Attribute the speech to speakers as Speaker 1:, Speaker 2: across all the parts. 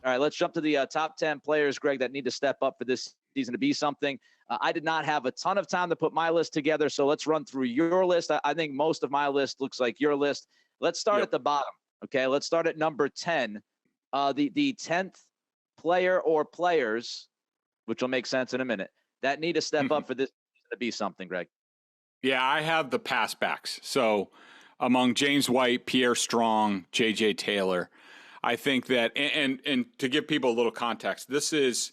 Speaker 1: All right, let's jump to the top 10 players, Greg, that need to step up for this season to be something. I did not have a ton of time to put my list together, so let's run through your list. I think most of my list looks like your list. Let's start at the bottom, okay? Let's start at number 10. The 10th player or players, which will make sense in a minute, that need to step up for this to be something, Greg.
Speaker 2: Yeah, I have the pass backs. So among James White, Pierre Strong, J.J. Taylor, I think that, and to give people a little context, this is,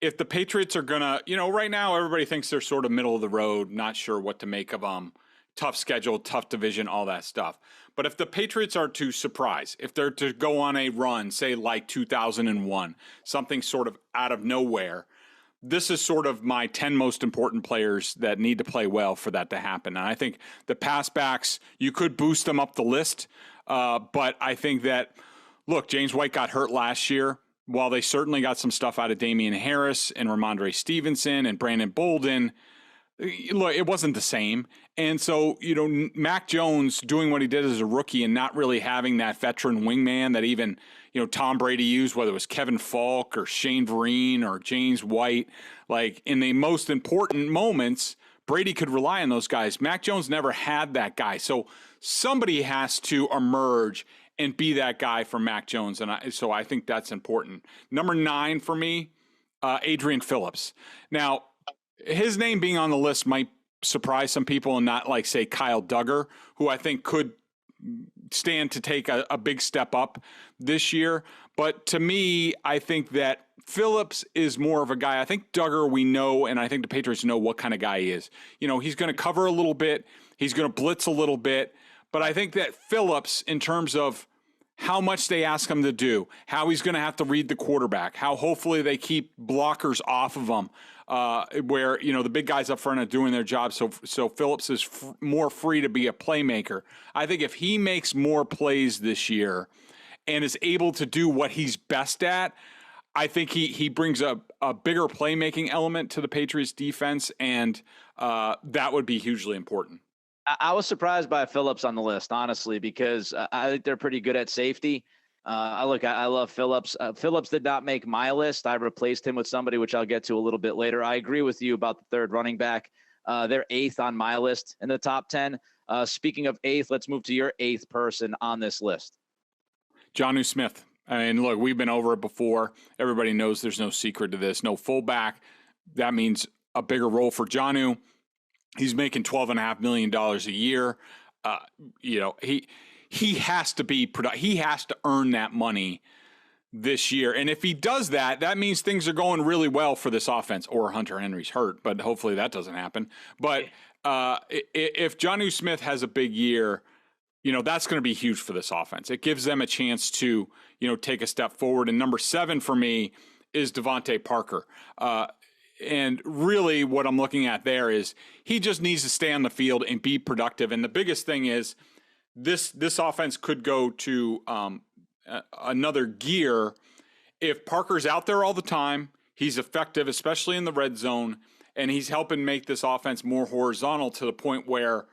Speaker 2: if the Patriots are going to, right now everybody thinks they're sort of middle of the road, not sure what to make of them, tough schedule, tough division, all that stuff. But if the Patriots are to surprise, if they're to go on a run, say like 2001, something sort of out of nowhere, this is sort of my 10 most important players that need to play well for that to happen. And I think the pass backs, you could boost them up the list, but I think that, look, James White got hurt last year. While they certainly got some stuff out of Damian Harris and Ramondre Stevenson and Brandon Bolden, look, it wasn't the same. And so, Mac Jones doing what he did as a rookie and not really having that veteran wingman that even, Tom Brady used, whether it was Kevin Falk or Shane Vereen or James White, like in the most important moments, Brady could rely on those guys. Mac Jones never had that guy. So somebody has to emerge and be that guy for Mac Jones. And so I think that's important. Number 9 for me, Adrian Phillips. Now, his name being on the list might surprise some people and not like, say, Kyle Duggar, who I think could stand to take a big step up this year. But to me, I think that Phillips is more of a guy. I think Duggar we know, and I think the Patriots know what kind of guy he is. He's going to cover a little bit. He's going to blitz a little bit. But I think that Phillips, in terms of how much they ask him to do, how he's going to have to read the quarterback, how hopefully they keep blockers off of him, where, the big guys up front are doing their job. So Phillips is more free to be a playmaker. I think if he makes more plays this year and is able to do what he's best at, I think he brings a bigger playmaking element to the Patriots defense, and that would be hugely important.
Speaker 1: I was surprised by Phillips on the list, honestly, because I think they're pretty good at safety. I love Phillips. Phillips did not make my list. I replaced him with somebody, which I'll get to a little bit later. I agree with you about the third running back. They're 8th on my list in the top 10. Speaking of 8th, let's move to your 8th person on this list.
Speaker 2: Josue Smith. I mean, look, we've been over it before. Everybody knows there's no secret to this. No fullback. That means a bigger role for Josue. He's making $12.5 million a year. He has to be he has to earn that money this year. And if he does that, that means things are going really well for this offense. Or Hunter Henry's hurt, but hopefully that doesn't happen. But if Josue Smith has a big year, that's going to be huge for this offense. It gives them a chance to, take a step forward. And number 7 for me is Devontae Parker. And really what I'm looking at there is he just needs to stay on the field and be productive. And the biggest thing is this offense could go to another gear if Parker's out there all the time, he's effective, especially in the red zone, and he's helping make this offense more horizontal to the point where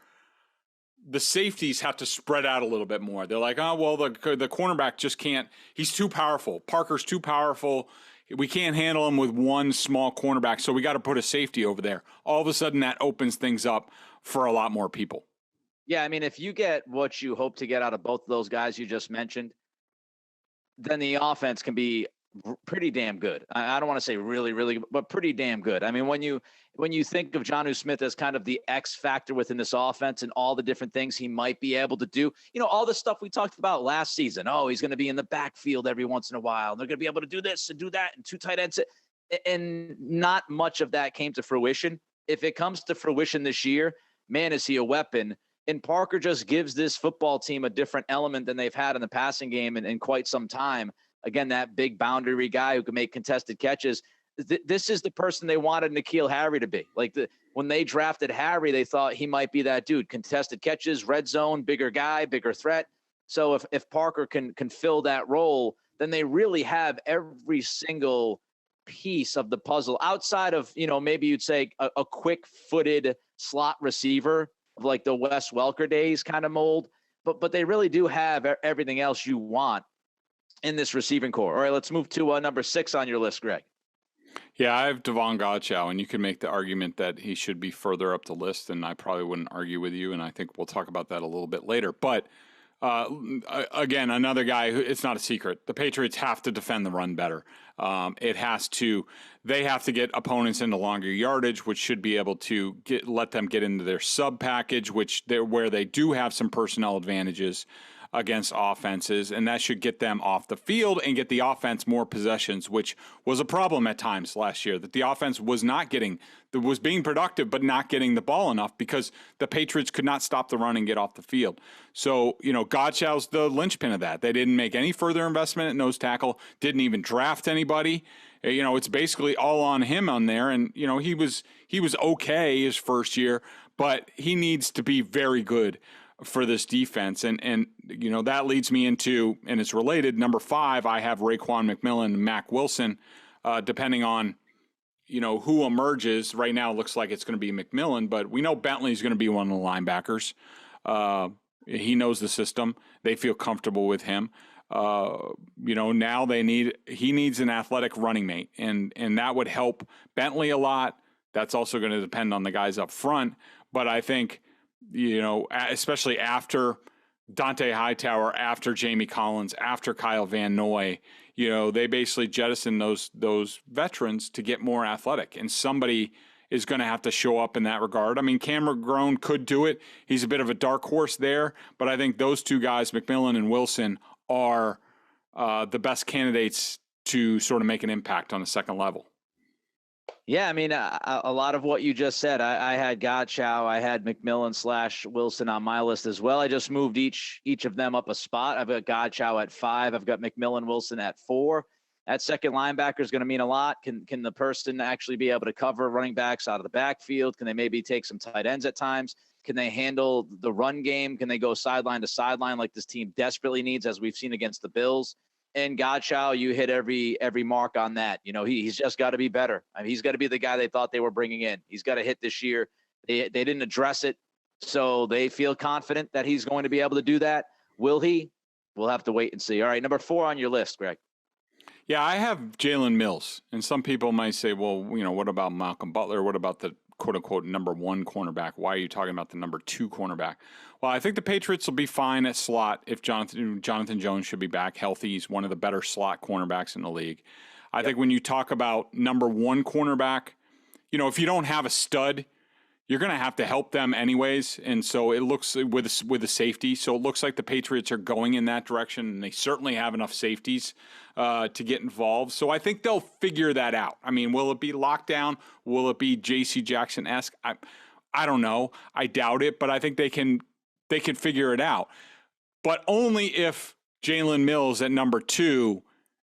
Speaker 2: the safeties have to spread out a little bit more. They're like, oh, well, the cornerback just can't. He's too powerful. Parker's too powerful. We can't handle him with one small cornerback, so we got to put a safety over there. All of a sudden, that opens things up for a lot more people.
Speaker 1: Yeah, I mean, if you get what you hope to get out of both of those guys you just mentioned, then the offense can be pretty damn good. I don't want to say really, really, but pretty damn good. I mean, when you think of Josue Smith as kind of the X factor within this offense and all the different things he might be able to do, all the stuff we talked about last season. Oh, he's going to be in the backfield every once in a while. They're going to be able to do this and do that and 2 tight ends. And not much of that came to fruition. If it comes to fruition this year, man, is he a weapon. And Parker just gives this football team a different element than they've had in the passing game in quite some time. Again, that big boundary guy who can make contested catches. This is the person they wanted N'Keal Harry to be. When they drafted Harry, they thought he might be that dude. Contested catches, red zone, bigger guy, bigger threat. So if Parker can fill that role, then they really have every single piece of the puzzle outside of, maybe you'd say a quick-footed slot receiver of like the Wes Welker days kind of mold. But they really do have everything else you want in this receiving core. All right, let's move to number 6 on your list, Greg.
Speaker 2: Yeah, I have Devon Godchaux, and you can make the argument that he should be further up the list, and I probably wouldn't argue with you, and I think we'll talk about that a little bit later. But again, another guy who, it's not a secret. The Patriots have to defend the run better. They have to get opponents into longer yardage, which should be able to let them get into their sub package, where they do have some personnel advantages against offenses, and that should get them off the field and get the offense more possessions, which was a problem at times last year, that the offense was being productive, but not getting the ball enough because the Patriots could not stop the run and get off the field. So, Godchaux's the linchpin of that. They didn't make any further investment at nose tackle, didn't even draft anybody. It's basically all on him on there. And, he was okay his first year, but he needs to be very good for this defense. And that leads me into, and it's related, number 5, I have Raekwon McMillan and Mack Wilson, depending on, who emerges. Right now it looks like it's going to be McMillan, but we know Bentley's going to be one of the linebackers. He knows the system. They feel comfortable with him. Now he needs an athletic running mate, and that would help Bentley a lot. That's also going to depend on the guys up front. But I think, especially after Dante Hightower, after Jamie Collins, after Kyle Van Noy, they basically jettison those veterans to get more athletic, and somebody is going to have to show up in that regard. I mean, Cameron Grown could do it. He's a bit of a dark horse there, but I think those two guys, McMillan and Wilson, are the best candidates to sort of make an impact on the second level.
Speaker 1: Yeah, I mean, a lot of what you just said, I had Godchaux, I had McMillan / Wilson on my list as well. I just moved each of them up a spot. I've got Godchaux at 5. I've got McMillan Wilson at 4. That second linebacker is going to mean a lot. Can the person actually be able to cover running backs out of the backfield? Can they maybe take some tight ends at times? Can they handle the run game? Can they go sideline to sideline like this team desperately needs, as we've seen against the Bills? And Godchaux, you hit every mark on that. He's just got to be better. I mean, he's got to be the guy they thought they were bringing in. He's got to hit this year. They didn't address it, so they feel confident that he's going to be able to do that. Will he? We'll have to wait and see. All right, number 4 on your list, Greg.
Speaker 2: Yeah, I have Jalen Mills, and some people might say, well, what about Malcolm Butler? What about the quote-unquote number 1 cornerback? Why are you talking about the number 2 cornerback? Well, I think the Patriots will be fine at slot if Jonathan Jones should be back healthy. He's one of the better slot cornerbacks in the league. I think when you talk about number 1 cornerback, if you don't have a stud, you're going to have to help them anyways. And so it looks with a safety. So it looks like the Patriots are going in that direction, and they certainly have enough safeties to get involved. So I think they'll figure that out. I mean, will it be lockdown? Will it be J.C. Jackson-esque? I don't know. I doubt it, but I think they can figure it out. But only if Jalen Mills at number 2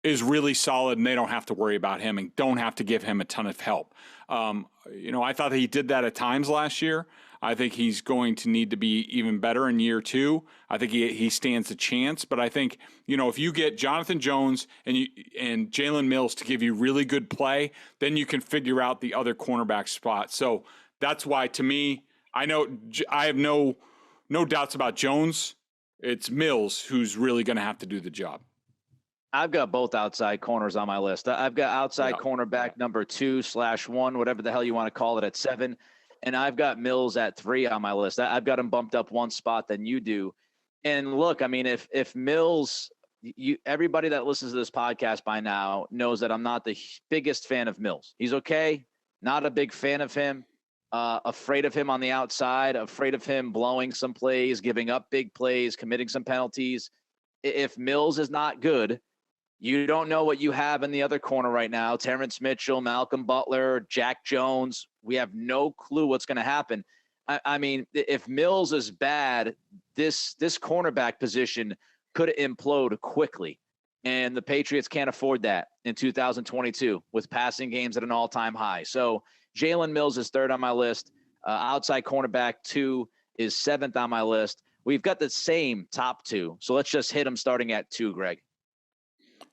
Speaker 2: is really solid and they don't have to worry about him and don't have to give him a ton of help. I thought he did that at times last year. I think he's going to need to be even better in year 2. I think he stands a chance. But I think, if you get Jonathan Jones and Jalen Mills to give you really good play, then you can figure out the other cornerback spot. So that's why, to me, I have no doubts about Jones. It's Mills who's really going to have to do the job.
Speaker 1: I've got both outside corners on my list. I've got outside cornerback number 2/1, whatever the hell you want to call it, at 7. And I've got Mills at 3 on my list. I've got him bumped up 1 spot than you do. And look, I mean, if Mills, everybody that listens to this podcast by now knows that I'm not the biggest fan of Mills. He's okay. Not a big fan of him. Afraid of him on the outside, afraid of him blowing some plays, giving up big plays, committing some penalties. If Mills is not good, you don't know what you have in the other corner right now. Terrence Mitchell, Malcolm Butler, Jack Jones. We have no clue what's going to happen. I mean, if Mills is bad, this cornerback position could implode quickly. And the Patriots can't afford that in 2022 with passing games at an all-time high. So Jalen Mills is 3rd on my list. Outside cornerback 2 is 7th on my list. We've got the same top 2. So let's just hit them starting at 2, Greg.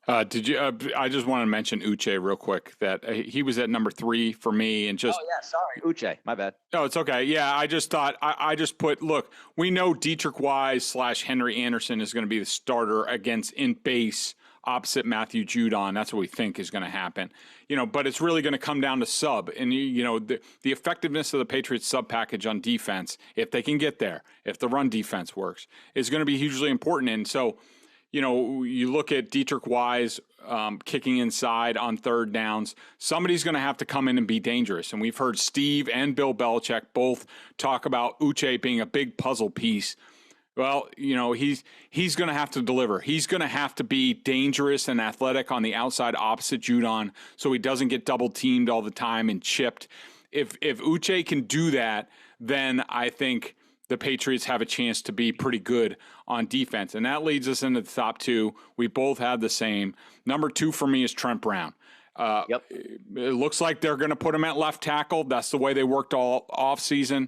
Speaker 2: I just want to mention Uche real quick, that he was at number 3 for me, and just.
Speaker 1: Oh yeah, sorry, Uche, my bad.
Speaker 2: No, it's okay. Yeah, I just thought I just put. Look, we know Dietrich Wise / Henry Anderson is going to be the starter against in base opposite Matthew Judon. That's what we think is going to happen. But it's really going to come down to sub. And, the effectiveness of the Patriots sub package on defense, if they can get there, if the run defense works, is going to be hugely important. And so, you look at Dietrich Wise kicking inside on third downs. Somebody's going to have to come in and be dangerous. And we've heard Steve and Bill Belichick both talk about Uche being a big puzzle piece. Well, he's going to have to deliver. He's going to have to be dangerous and athletic on the outside opposite Judon so he doesn't get double teamed all the time and chipped. If Uche can do that, then I think the Patriots have a chance to be pretty good on defense. And that leads us into the top two. We both had the same. Number 2 for me is Trent Brown.
Speaker 1: Yep.
Speaker 2: It looks like they're going to put him at left tackle. That's the way they worked all offseason.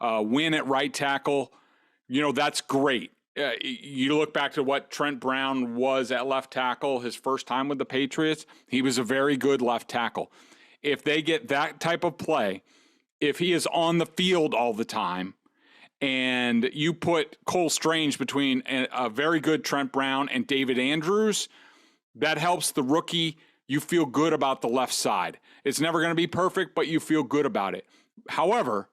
Speaker 2: Win at right tackle. That's great. You look back to what Trent Brown was at left tackle his first time with the Patriots. He was a very good left tackle. If they get that type of play, if he is on the field all the time, and you put Cole Strange between a very good Trent Brown and David Andrews, that helps the rookie. You feel good about the left side. It's never going to be perfect, but you feel good about it. However,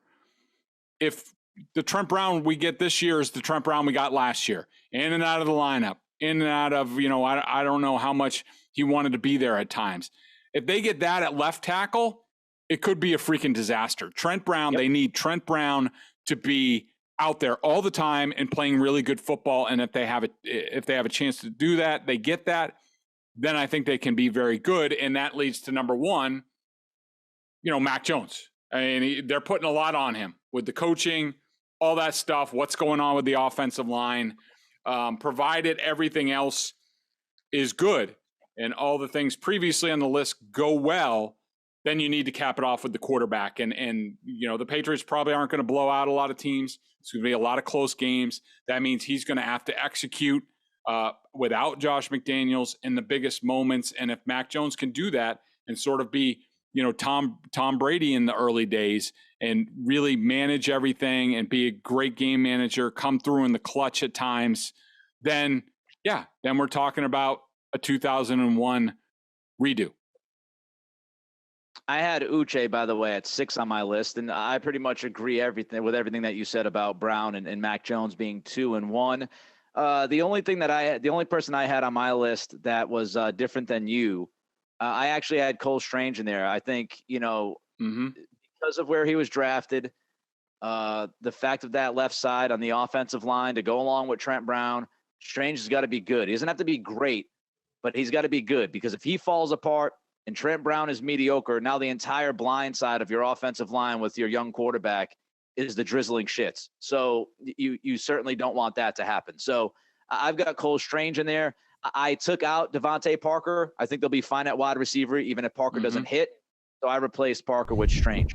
Speaker 2: if the Trent Brown we get this year is the Trent Brown we got last year, in and out of the lineup, in and out of, I don't know how much he wanted to be there at times. If they get that at left tackle, it could be a freaking disaster. Trent Brown, They need Trent Brown to be out there all the time and playing really good football. And if they have a chance to do that, they get that, then I think they can be very good. And that leads to number 1, Mac Jones. I mean, they're putting a lot on him with the coaching, all that stuff, what's going on with the offensive line, provided everything else is good and all the things previously on the list go well, then you need to cap it off with the quarterback. And the Patriots probably aren't going to blow out a lot of teams. It's going to be a lot of close games. That means he's going to have to execute without Josh McDaniels in the biggest moments. And if Mac Jones can do that and sort of be, Tom Brady in the early days and really manage everything and be a great game manager, come through in the clutch at times, then we're talking about a 2001 redo.
Speaker 1: I had Uche, by the way, at 6 on my list, and I pretty much agree with everything that you said about Brown and Mac Jones being 2 and 1. The only person I had on my list that was different than you, I actually had Cole Strange in there. I think, because of where he was drafted, the fact of that left side on the offensive line to go along with Trent Brown, Strange has got to be good. He doesn't have to be great, but he's got to be good, because if he falls apart and Trent Brown is mediocre, now the entire blind side of your offensive line with your young quarterback is the drizzling shits. So you certainly don't want that to happen. So I've got Cole Strange in there. I took out Devontae Parker. I think they'll be fine at wide receiver, even if Parker doesn't hit. So I replaced Parker with Strange.